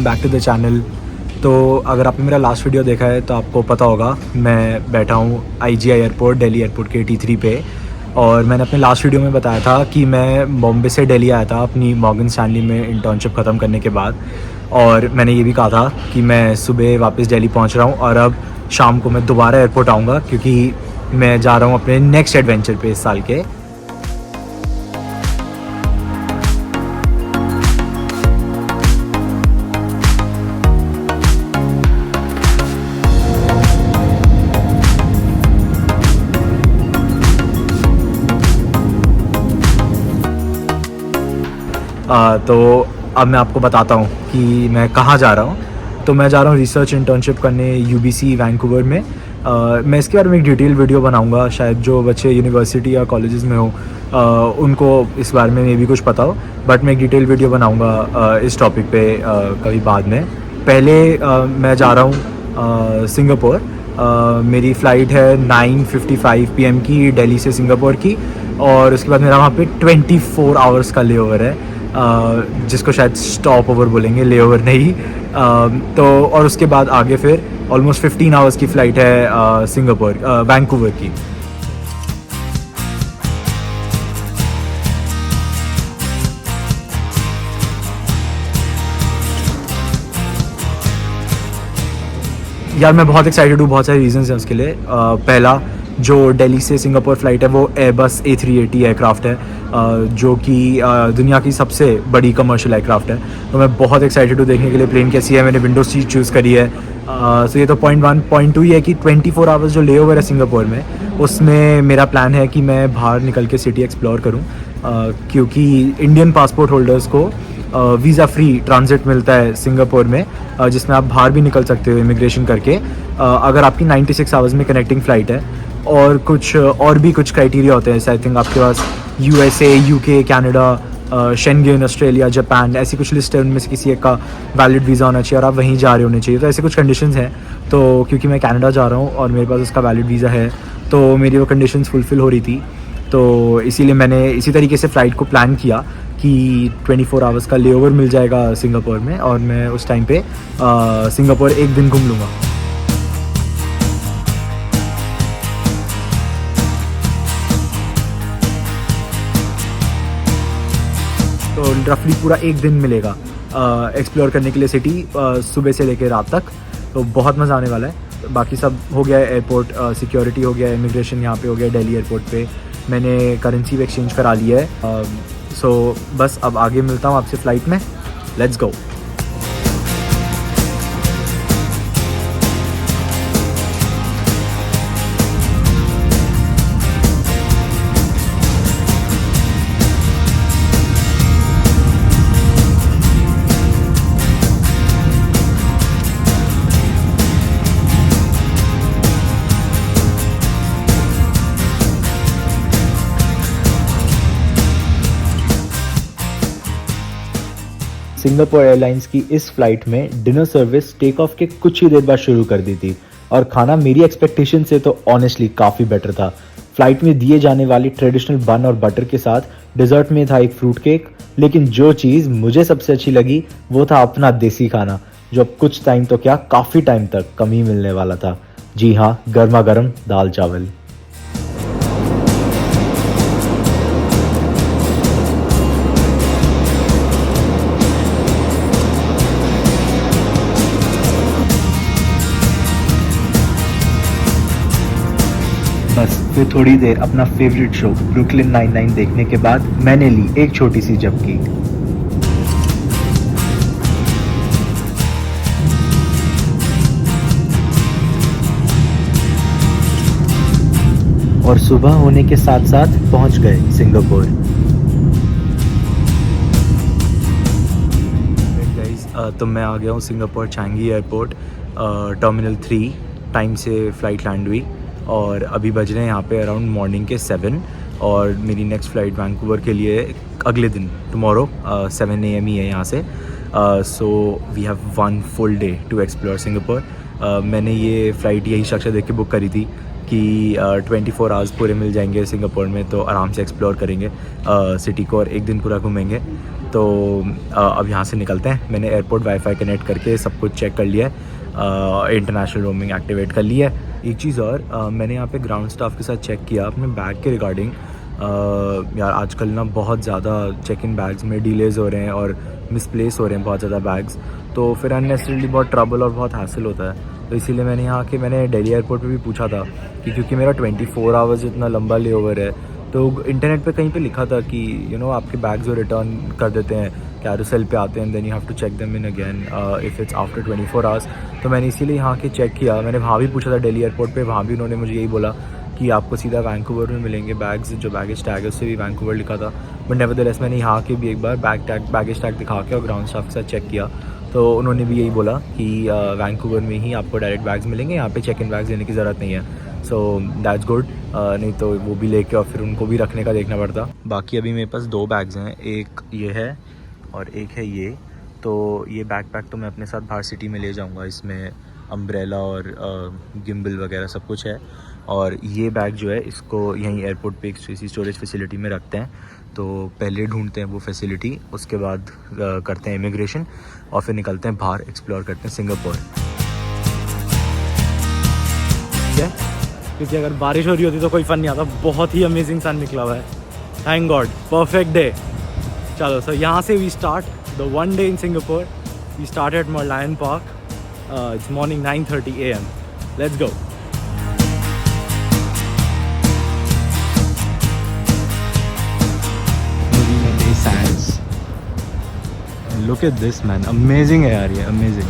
Back to the channel. तो अगर आपने मेरा लास्ट वीडियो देखा है तो आपको पता होगा मैं बैठा हूँ IGI एयरपोर्ट, दिल्ली एयरपोर्ट के T3 पे। और मैंने अपने लास्ट वीडियो में बताया था कि मैं बॉम्बे से दिल्ली आया था अपनी मॉर्गन स्टैनली में इंटर्नशिप ख़त्म करने के बाद। और मैंने ये भी कहा था कि मैं सुबह वापस दिल्ली पहुँच रहा हूँ और अब शाम को मैं दोबारा एयरपोर्ट आऊँगा, क्योंकि मैं जा रहा हूँ अपने नेक्स्ट एडवेंचर पे इस साल के। तो अब मैं आपको बताता हूँ कि मैं कहाँ जा रहा हूँ। तो मैं जा रहा हूँ रिसर्च इंटर्नशिप करने UBC वैंकूवर में। मैं इसके बारे में एक डिटेल वीडियो बनाऊँगा, शायद जो बच्चे यूनिवर्सिटी या कॉलेजेस में हो उनको इस बारे में भी कुछ पता हो, बट मैं एक डिटेल वीडियो बनाऊँगा इस टॉपिक पे कभी बाद में। पहले मैं जा रहा हूँ सिंगापुर। मेरी फ़्लाइट है 9:55 PM की दिल्ली से सिंगापुर की, और उसके बाद मेरा वहाँ पे 24 आवर्स का लेओवर है, जिसको शायद स्टॉप ओवर बोलेंगे, लेओवर नहीं। तो और उसके बाद आगे फिर ऑलमोस्ट 15 आवर्स की फ़्लाइट है सिंगापुर वैंकूवर की। यार मैं बहुत एक्साइटेड हूँ, बहुत सारे रीज़न्स हैं उसके लिए। पहला, जो दिल्ली से सिंगापुर फ़्लाइट है वो एयरबस A380 एयरक्राफ्ट है, जो कि दुनिया की सबसे बड़ी कमर्शियल एयरक्राफ्ट है। तो मैं बहुत एक्साइटेड हूँ देखने के लिए प्लेन कैसी है। मैंने विंडो सीट चूज़ करी है। सो ये तो पॉइंट 1। पॉइंट 2 ये है कि 24 आवर्स जो लेओवर है सिंगापुर में, उसमें मेरा प्लान है कि मैं बाहर निकल के सिटी एक्सप्लोर करूँ, क्योंकि इंडियन पासपोर्ट होल्डर्स को वीज़ा फ्री ट्रांजिट मिलता है सिंगापुर में, जिसमें आप बाहर भी निकल सकते हो इमिग्रेशन करके, अगर आपकी 96 आवर्स में कनेक्टिंग फ़्लाइट है। और भी कुछ क्राइटेरिया होते हैं, आई थिंक आपके पास USA, UK, Canada, Schengen, Australia, Japan, ऐसी कुछ लिस्ट है, उनमें से किसी एक का वैलिड वीज़ा होना चाहिए और आप वहीं जा रहे होने चाहिए। तो ऐसे कुछ कंडीशंस हैं। तो क्योंकि मैं कनाडा जा रहा हूँ और मेरे पास उसका वैलिड वीज़ा है, तो मेरी वो कंडीशंस फुलफ़िल हो रही थी। तो इसीलिए मैंने इसी तरीके से फ़्लाइट को प्लान किया कि 24 आवर्स का लेओवर मिल जाएगा सिंगापुर में, और मैं उस टाइम पे सिंगापुर एक दिन घूम लूँगा। तो रफली पूरा एक दिन मिलेगा एक्सप्लोर करने के लिए सिटी, सुबह से लेकर रात तक। तो बहुत मज़ा आने वाला है। बाकी सब हो गया है, एयरपोर्ट सिक्योरिटी हो गया है, इमिग्रेशन यहाँ पे हो गया है दिल्ली एयरपोर्ट पे। मैंने करेंसी भी एक्सचेंज करा लिया है। सो बस अब आगे मिलता हूँ आपसे फ़्लाइट में। Let's go. सिंगापुर एयरलाइंस की इस फ्लाइट में डिनर सर्विस टेक ऑफ के कुछ ही देर बाद शुरू कर दी थी, और खाना मेरी एक्सपेक्टेशन से तो ऑनेस्टली काफ़ी बेटर था। फ्लाइट में दिए जाने वाली ट्रेडिशनल बन और बटर के साथ डिज़र्ट में था एक फ्रूट केक, लेकिन जो चीज़ मुझे सबसे अच्छी लगी वो था अपना देसी खाना, जो अब कुछ टाइम तो क्या काफ़ी टाइम तक कम ही मिलने वाला था। जी हाँ, गर्मा गर्म दाल चावल। बस फिर थोड़ी देर अपना फेवरेट शो ब्रुकलिन 99 देखने के बाद मैंने ली एक छोटी सी झपकी। और सुबह होने के साथ साथ पहुंच गए सिंगापुर। तो मैं आ गया हूँ Singapore Changi airport, terminal 3 time से फ़्लाइट लैंड हुई, और अभी बज रहे हैं यहाँ पे अराउंड मॉर्निंग के 7, और मेरी नेक्स्ट फ़्लाइट वैंकूवर के लिए अगले दिन टुमारो 7 AM ही है यहाँ से। So we have 1 full day to explore Singapore. मैंने ये फ़्लाइट यही स्ट्रक्चर देख के बुक करी थी कि 24 आवर्स पूरे मिल जाएंगे सिंगापुर में, तो आराम से एक्सप्लोर करेंगे सिटी को और एक दिन पूरा घूमेंगे। तो अब यहाँ से निकलते हैं। मैंने एयरपोर्ट वाईफाई कनेक्ट करके सब कुछ चेक कर लिया है, इंटरनेशनल रोमिंग एक्टिवेट कर लिया है। एक चीज़ और, मैंने यहाँ पे ग्राउंड स्टाफ के साथ चेक किया अपने बैग के रिगार्डिंग। यार आजकल ना बहुत ज़्यादा चेक इन बैग्स में डिलेज़ हो रहे हैं और मिसप्लेस हो रहे हैं बहुत ज़्यादा बैग्स, तो फिर अननेसेसरीली बहुत ट्रबल और बहुत हैसल होता है। तो इसीलिए मैंने दिल्ली एयरपोर्ट पे भी पूछा था कि क्योंकि मेरा 24 आवर्स इतना लंबा ले ओवर है, तो इंटरनेट पे कहीं पे लिखा था कि आपके बैग्स जो रिटर्न कर देते हैं कैरोसेल पे आते हैं, then you have to check them in again if it's after 24 hours. तो मैंने इसीलिए यहाँ के चेक किया। मैंने वहाँ भी पूछा था दिल्ली एयरपोर्ट पे, वहाँ भी उन्होंने मुझे यही बोला कि आपको सीधा वैंकूवर में मिलेंगे बैग्स। जो बैगेज टैग है उससे भी वैंकूवर लिखा था, बट नेवरदलेस मैंने यहाँ के भी एक बार बैगेज टैग दिखा के और ग्राउंड स्टाफ के साथ चेक किया, तो उन्होंने भी यही बोला कि वैंकूवर में ही आपको डायरेक्ट बैग्स मिलेंगे, यहाँ पे चेक इन बैग्स लेने की ज़रूरत नहीं है। सो दैट्स गुड, नहीं तो वो भी लेके और फिर उनको भी रखने का देखना पड़ता। बाकी अभी मेरे पास 2 बैग्स हैं, एक ये है और एक है ये। तो ये बैकपैक तो मैं अपने साथ बाहर सिटी में ले जाऊंगा, इसमें अम्ब्रेला और गिम्बल वगैरह सब कुछ है। और ये बैग जो है इसको यहीं एयरपोर्ट पे एक स्टोरेज फैसिलिटी में रखते हैं। तो पहले ढूंढते हैं वो फैसिलिटी, उसके बाद करते हैं इमिग्रेशन और फिर निकलते हैं बाहर, एक्सप्लोर करते हैं सिंगापुर। क्योंकि अगर बारिश हो रही होती तो कोई फन नहीं आता। बहुत ही अमेजिंग सन निकला हुआ है, थैंक गॉड, परफेक्ट डे। चलो सो यहाँ से we start the one day in Singapore. We start at Merlion park, it's morning 9:30 AM। Let's go. Look at this man, amazing है यार, ये amazing।